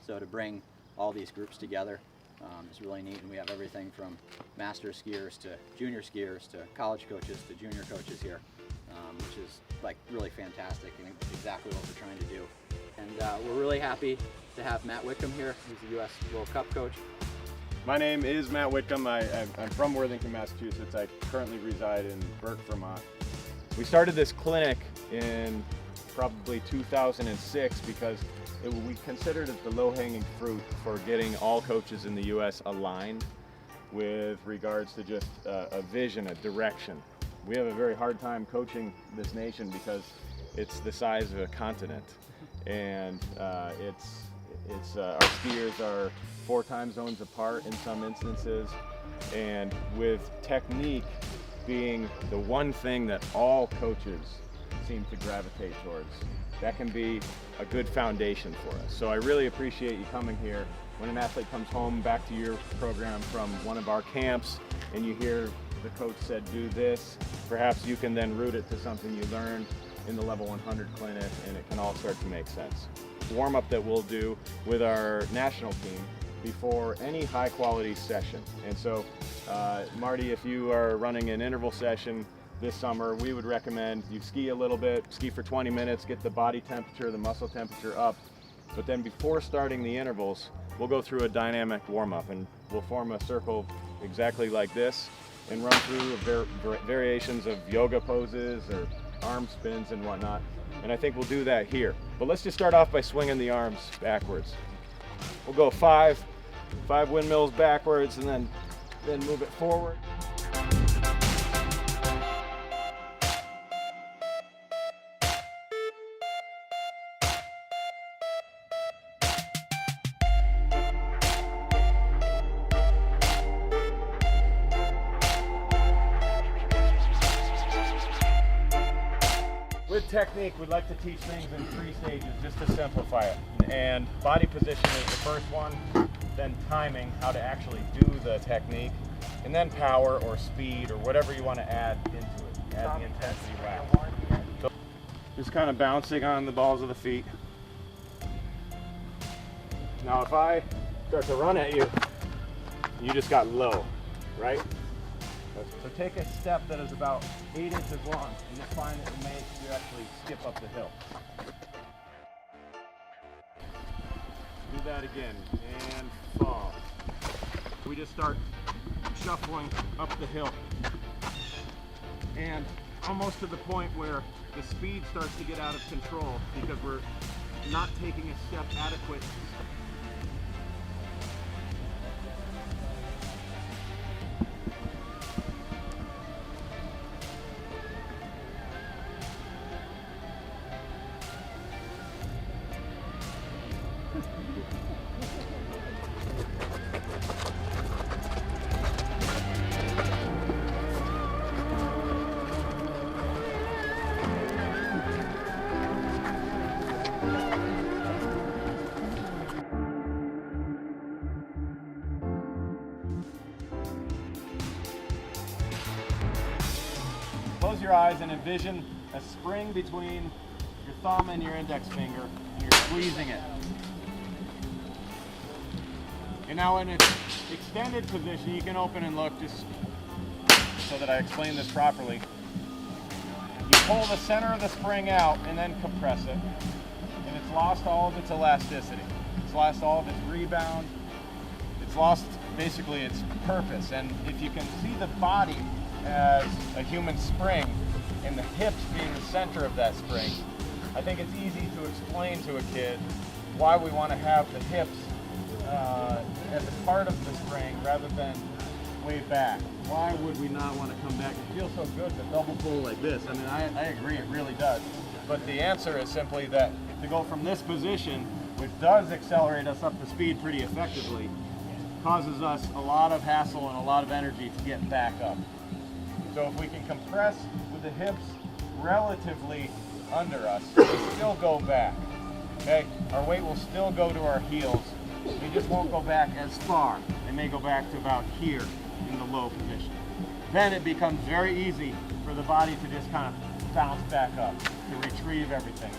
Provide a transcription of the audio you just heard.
So to bring all these groups together is really neat, and we have everything from master skiers to junior skiers to college coaches to junior coaches here, which is like really fantastic and exactly what we're trying to do. And we're really happy to have Matt Whitcomb here. He's the US World Cup coach. My name is Matt Whitcomb. I'm from Worthington, Massachusetts. I currently reside in Burke, Vermont. We started this clinic in probably 2006 because we considered it the low-hanging fruit for getting all coaches in the U.S. aligned with regards to just a vision, a direction. We have a very hard time coaching this nation because it's the size of a continent, and our skiers are 4 time zones apart in some instances, and with technique being the one thing that all coaches seem to gravitate towards, that can be a good foundation for us. So I really appreciate you coming here. When an athlete comes home back to your program from one of our camps and you hear the coach said do this, perhaps you can then root it to something you learned in the Level 100 clinic, and it can all start to make sense. Warm-up that we'll do with our national team before any high quality session. And so Marty, if you are running an interval session this summer, we would recommend you ski a little bit, ski for 20 minutes, get the body temperature, the muscle temperature up, but then before starting the intervals, we'll go through a dynamic warm-up, and we'll form a circle exactly like this and run through variations of yoga poses or arm spins and whatnot. And I think we'll do that here. But let's just start off by swinging the arms backwards. We'll go five windmills backwards, and then move it forward. With technique, we'd like to teach things in 3 stages just to simplify it. And body position is the first one, then timing, how to actually do the technique, and then power or speed or whatever you want to add into it. Add the intensity lap. So just kind of bouncing on the balls of the feet. Now if I start to run at you, you just got low, right? So take a step that is about 8 inches long and just find that it makes you actually skip up the hill. Do that again and fall. We just start shuffling up the hill, and almost to the point where the speed starts to get out of control because we're not taking a step adequate. Close your eyes and envision a spring between your thumb and your index finger, and you're squeezing it. And now in its extended position, you can open and look just so that I explain this properly. You pull the center of the spring out and then compress it, and it's lost all of its elasticity. It's lost all of its rebound. It's lost basically its purpose. And if you can see the body as a human spring and the hips being the center of that spring, I think it's easy to explain to a kid why we want to have the hips as a part of the spring rather than way back. Why would we not want to come back? It feels so good to double pull like this. I mean, I agree, it really does. But the answer is simply that to go from this position, which does accelerate us up to speed pretty effectively, causes us a lot of hassle and a lot of energy to get back up. So if we can compress with the hips relatively under us, we still go back, okay? Our weight will still go to our heels. We just won't go back as far. It may go back to about here in the low position. Then it becomes very easy for the body to just kind of bounce back up, to retrieve everything.